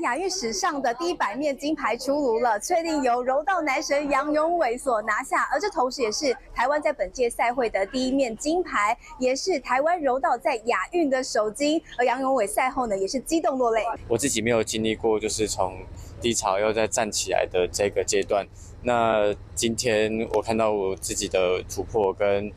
亚运史上的第100面金牌出炉了，确定由柔道男神杨永伟所拿下，而这同时也是台湾在本届赛会的第1面金牌，也是台湾柔道在亚运的首金。而杨永伟赛后呢，也是激动落泪。我自己没有经历过，就是从低潮又再站起来的这个阶段。那今天我看到我自己的突破跟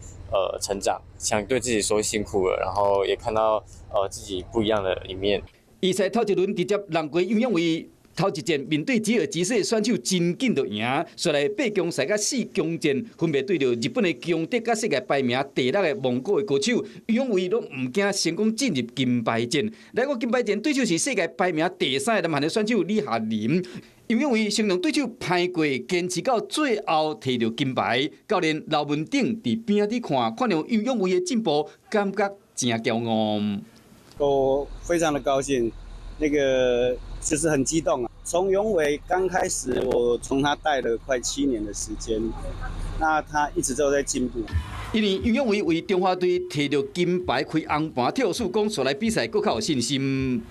成长，想对自己说辛苦了，然后也看到自己不一样的一面。预赛头一轮直接让过杨永伟。头一战面对吉尔吉斯的选手，真紧就赢，率来8强赛甲4强战，分别对着日本的强敌甲世界排名第6的蒙古的高手，杨永伟都唔惊，成功进入金牌战。来过金牌战对手是世界排名第3的南韩的选手李夏林。杨永伟形容对手歹过，坚持到最后摕到金牌。教练刘文鼎伫边仔看到杨永伟的进步，感觉真骄傲。我非常的高兴，那个就是很激动啊。从永伟刚开始，我从他带了快7年的时间，那他一直都在进步。因为杨永伟为中华队摕到金牌，开红盘跳树讲出来比赛更较有信心。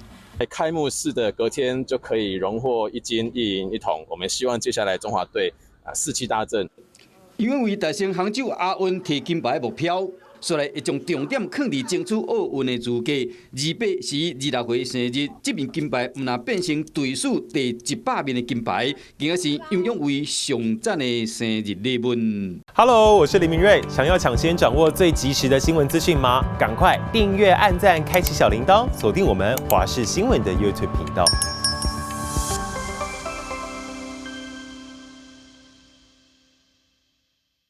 开幕式的隔天就可以荣获1金1银1铜，我们希望接下来中华队士气大振。杨永伟达成杭州亚运摕金牌的目标。所以会将重点放伫争取奥运的资格。28是26岁生日，这面金牌毋若变成队史第100面的金牌，更加是杨永伟上赞的生日礼物。Hello， 我是林明瑞，想要抢先掌握最及时的新闻资讯吗？赶快订阅、按赞、开启小铃铛，锁定我们华视新闻的 YouTube 频道。